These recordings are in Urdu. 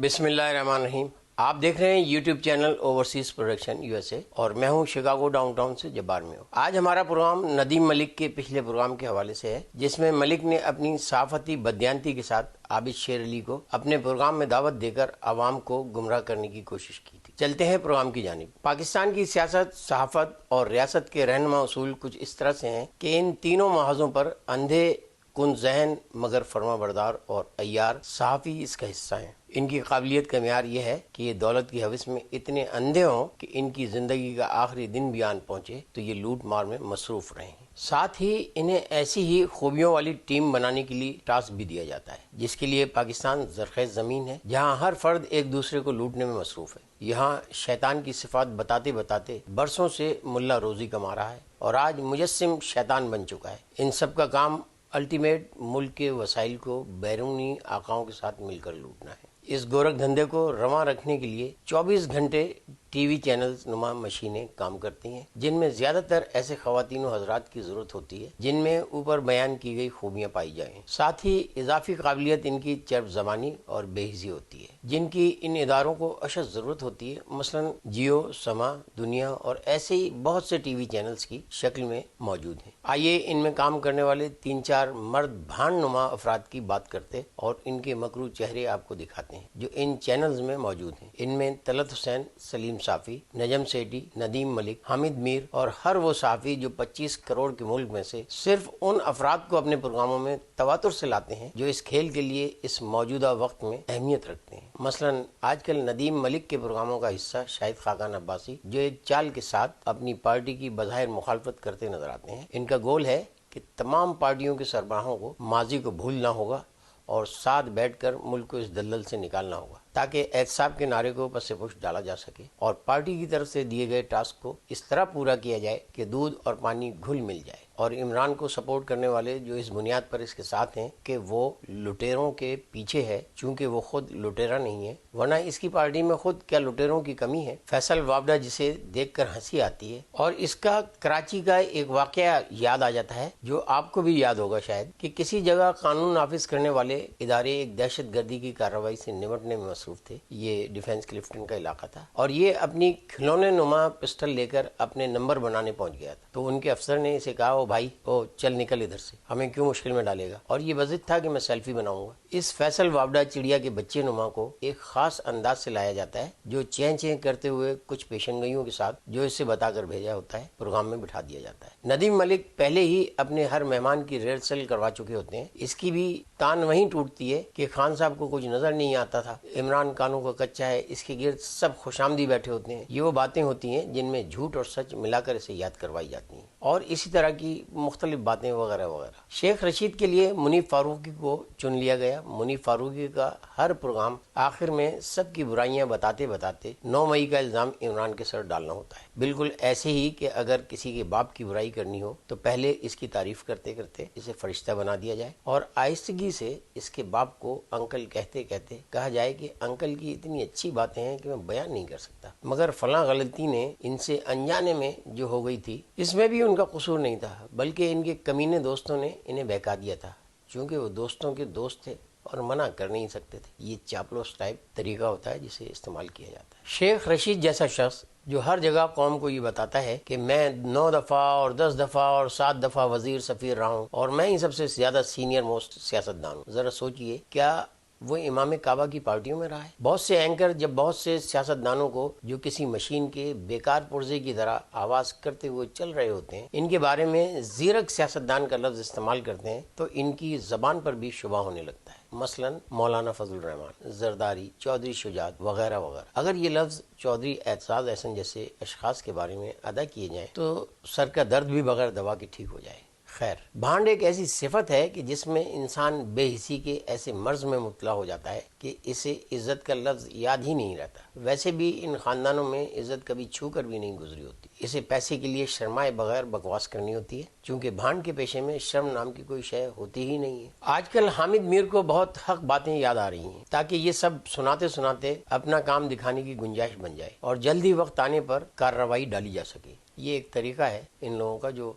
بسم اللہ الرحمن الرحیم. آپ دیکھ رہے ہیں YouTube channel overseas production U S A اور میں ہوں شکاگو ڈاؤن ٹاؤن سے جبار میں ہوں. آج ہمارا پروگرام ندیم ملک کے پچھلے پروگرام کے حوالے سے ہے جس میں ملک نے اپنی صحافتی بددیانتی کے ساتھ عابد شیر علی کو اپنے پروگرام میں دعوت دے کر عوام کو گمراہ کرنے کی کوشش کی تھی. چلتے ہیں پروگرام کی جانب. پاکستان کی سیاست، صحافت اور ریاست کے رہنما اصول کچھ اس طرح سے ہیں کہ ان تینوں محاذوں پر اندھے کن ذہن مگر فرما بردار اور عیار صحافی اس کا حصہ ہیں. ان کی قابلیت کا معیار یہ ہے کہ یہ دولت کی ہوس میں اتنے اندھے ہوں کہ ان کی زندگی کا آخری دن بھی آن پہنچے تو یہ لوٹ مار میں مصروف رہے ہیں. ساتھ ہی انہیں ایسی ہی خوبیوں والی ٹیم بنانے کے لیے ٹاسک بھی دیا جاتا ہے جس کے لیے پاکستان زرخیز زمین ہے جہاں ہر فرد ایک دوسرے کو لوٹنے میں مصروف ہے. یہاں شیطان کی صفات بتاتے بتاتے برسوں سے ملا روزی کما رہا ہے اور آج مجسم شیطان بن چکا ہے. ان سب کا کام الٹیمیٹ ملک کے وسائل کو بیرونی آقاؤں کے ساتھ مل کر لوٹنا ہے. اس گورکھ دھندے کو رواں رکھنے کے لیے 24 گھنٹے ٹی وی چینلز نما مشینیں کام کرتی ہیں جن میں زیادہ تر ایسے خواتین و حضرات کی ضرورت ہوتی ہے جن میں اوپر بیان کی گئی خوبیاں پائی جائیں. ساتھ ہی اضافی قابلیت ان کی چرب زبانی اور بے حسی ہوتی ہے جن کی ان اداروں کو اشد ضرورت ہوتی ہے. مثلا جیو، سما، دنیا اور ایسے ہی بہت سے ٹی وی چینلز کی شکل میں موجود ہیں. آئیے ان میں کام کرنے والے 3-4 مرد بھانڈ نما افراد کی بات کرتے اور ان کے مکروہ چہرے آپ کو دکھاتے ہیں جو ان چینلز میں موجود ہیں. ان میں طلعت حسین، سلیم صافی، نجم سیٹھی، ندیم ملک، حامد میر اور ہر وہ صحافی جو 25 کروڑ کے ملک میں سے صرف ان افراد کو اپنے پروگراموں میں تواتر سے لاتے ہیں جو اس کھیل کے لیے اس موجودہ وقت میں اہمیت رکھتے ہیں. مثلا آج کل ندیم ملک کے پروگراموں کا حصہ شاہد خاقان عباسی جو ایک چال کے ساتھ اپنی پارٹی کی بظاہر مخالفت کرتے نظر آتے ہیں. ان کا گول ہے کہ تمام پارٹیوں کے سربراہوں کو ماضی کو بھولنا ہوگا اور ساتھ بیٹھ کر ملک کو اس دلدل سے نکالنا ہوگا تاکہ احتساب کے نعرے کو پس پش ڈالا جا سکے اور پارٹی کی طرف سے دیے گئے ٹاسک کو اس طرح پورا کیا جائے کہ دودھ اور پانی گھل مل جائے. اور عمران کو سپورٹ کرنے والے جو اس بنیاد پر اس کے ساتھ ہیں کہ وہ لٹیروں کے پیچھے ہے چونکہ وہ خود لٹیرا نہیں ہے ورنہ اس کی پارٹی میں خود کیا لٹیروں کی کمی ہے. فیصل وابڈا جسے دیکھ کر ہنسی آتی ہے اور اس کا کراچی کا ایک واقعہ یاد آ جاتا ہے جو آپ کو بھی یاد ہوگا شاید کہ کسی جگہ قانون نافذ کرنے والے ادارے ایک دہشت گردی کی کارروائی سے نمٹنے میں مصروف تھے. یہ ڈیفنس کلفٹن کا علاقہ تھا اور یہ اپنی کھلونے نما پسٹل لے کر اپنے نمبر بنانے پہنچ گیا تھا. تو ان کے افسر نے اسے کہا او بھائی او چل نکل ادھر سے، ہمیں کیوں مشکل میں ڈالے گا. اور یہ وضد تھا کہ میں سیلفی بناؤں گا. اس فیصل وابڈا چڑیا کے بچے نما کو ایک خاص انداز سے لایا جاتا ہے جو چین چین کرتے ہوئے کچھ پیشن گوئیوں کے ساتھ جو اسے بتا کر بھیجا ہوتا ہے پروگرام میں بٹھا دیا جاتا ہے. ندیم ملک پہلے ہی اپنے ہر مہمان کی ریہرسل کروا چکے ہوتے ہیں. اس کی بھی تان وہیں ٹوٹتی ہے کہ خان صاحب کو کچھ نظر نہیں آتا تھا، عمران کانوں کا کچا ہے، اس کے گرد سب خوشامدی بیٹھے ہوتے ہیں. یہ وہ باتیں ہوتی ہیں جن میں جھوٹ اور سچ ملا کر اسے یاد کروائی جاتی ہیں اور اسی طرح کی مختلف باتیں وغیرہ وغیرہ. شیخ رشید کے لیے منیف فاروقی کو چن لیا گیا. منیف فاروقی کا ہر پروگرام آخر میں سب کی برائیاں بتاتے بتاتے 9 مئی کا الزام عمران کے سر ڈالنا ہوتا ہے. بالکل ایسے ہی کہ اگر کسی کے باپ کی برائی کرنی ہو تو پہلے اس کی تعریف کرتے کرتے اسے فرشتہ بنا دیا جائے اور آہستگی سے اس کے باپ کو انکل کہتے کہتے کہا جائے کہ انکل کی اتنی اچھی باتیں ہیں کہ میں بیان نہیں کر سکتا مگر فلاں غلطی نے ان سے انجانے میں جو ہو گئی تھی اس میں بھی ان کا قصور نہیں تھا بلکہ ان کے کمینے دوستوں نے انہیں بہکا دیا تھا چونکہ وہ دوستوں کے دوست تھے اور منع کر نہیں سکتے تھے. یہ چاپلوس ٹائپ طریقہ ہوتا ہے جسے استعمال کیا جاتا ہے. شیخ رشید جیسا شخص جو ہر جگہ قوم کو یہ بتاتا ہے کہ میں 9 دفعہ اور 10 دفعہ اور 7 دفعہ وزیر سفیر رہا ہوں اور میں ہی سب سے زیادہ سینئر موسٹ سیاستدان ہوں. ذرا سوچئے کیا وہ امام کعبہ کی پارٹیوں میں رہا ہے؟ بہت سے اینکر جب بہت سے سیاستدانوں کو جو کسی مشین کے بیکار پرزے کی طرح آواز کرتے ہوئے چل رہے ہوتے ہیں ان کے بارے میں زیرک سیاستدان کا لفظ استعمال کرتے ہیں تو ان کی زبان پر بھی شبہ ہونے لگتا ہے. مثلا مولانا فضل الرحمان، زرداری، چودھری شجاعت وغیرہ وغیرہ. اگر یہ لفظ چودھری اعتزاز احسن جیسے اشخاص کے بارے میں ادا کیے جائیں تو سر کا درد بھی بغیر دوا کے ٹھیک ہو جائے. خیر، بھانڈ ایک ایسی صفت ہے کہ جس میں انسان بے حسی کے ایسے مرض میں مبتلا ہو جاتا ہے کہ اسے عزت کا لفظ یاد ہی نہیں رہتا. ویسے بھی ان خاندانوں میں عزت کبھی چھو کر بھی نہیں گزری ہوتی. اسے پیسے کے لیے شرمائے بغیر بکواس کرنی ہوتی ہے چونکہ بھانڈ کے پیشے میں شرم نام کی کوئی شے ہوتی ہی نہیں ہے. آج کل حامد میر کو بہت حق باتیں یاد آ رہی ہیں تاکہ یہ سب سناتے سناتے اپنا کام دکھانے کی گنجائش بن جائے اور جلدی وقت آنے پر کارروائی ڈالی جا سکے. یہ ایک طریقہ ہے ان لوگوں کا جو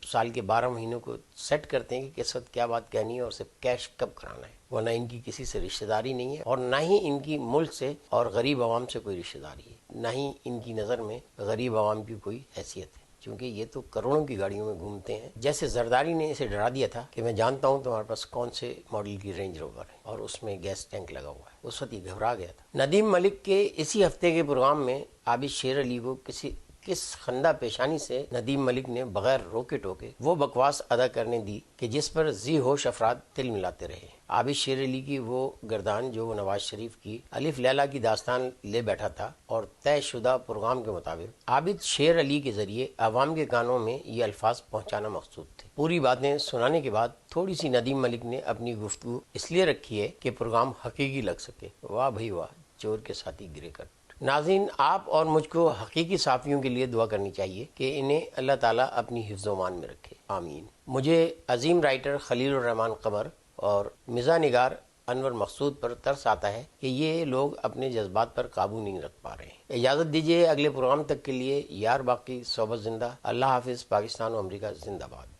سال کے 12 مہینوں کو سیٹ کرتے ہیں کہ کس وقت کیا بات کہنی ہے اور اسے کیش کب کرانا ہے، ورنہ ان کی کسی سے رشتہ داری نہیں ہے اور نہ ہی ان کی ملک سے اور غریب عوام سے کوئی رشتہ داری ہے، نہ ہی ان کی نظر میں غریب عوام کی کوئی حیثیت ہے، کیونکہ یہ تو کروڑوں کی گاڑیوں میں گھومتے ہیں۔ جیسے زرداری نے اسے ڈرا دیا تھا کہ میں جانتا ہوں تمہارے پاس کون سے ماڈل کی رینج روور ہے اور اس میں گیس ٹینک لگا ہوا ہے، اس وقت یہ گھبرا گیا تھا۔ ندیم ملک کے اسی ہفتے کے پروگرام میں عابد شیر علی کو کس خندہ پیشانی سے ندیم ملک نے بغیر روکے ٹوکے وہ بکواس ادا کرنے دی کہ جس پر ذی ہوش افراد تل ملاتے رہے۔ عابد شیر علی کی وہ گردان جو نواز شریف کی الف لیلا کی داستان لے بیٹھا تھا اور طے شدہ پروگرام کے مطابق عابد شیر علی کے ذریعے عوام کے کانوں میں یہ الفاظ پہنچانا مقصود تھے۔ پوری باتیں سنانے کے بعد تھوڑی سی ندیم ملک نے اپنی گفتگو اس لیے رکھی ہے کہ پروگرام حقیقی لگ سکے۔ واہ بھائی واہ، چور کے ساتھی گرے کٹ۔ ناظرین، آپ اور مجھ کو حقیقی صحافیوں کے لیے دعا کرنی چاہیے کہ انہیں اللہ تعالیٰ اپنی حفظ و امان میں رکھے، آمین۔ مجھے عظیم رائٹر خلیل الرحمان قمر اور مزاح نگار انور مقصود پر ترس آتا ہے کہ یہ لوگ اپنے جذبات پر قابو نہیں رکھ پا رہے ہیں۔ اجازت دیجیے، اگلے پروگرام تک کے لیے یار باقی صحبت زندہ۔ اللہ حافظ۔ پاکستان و امریکہ زندہ باد۔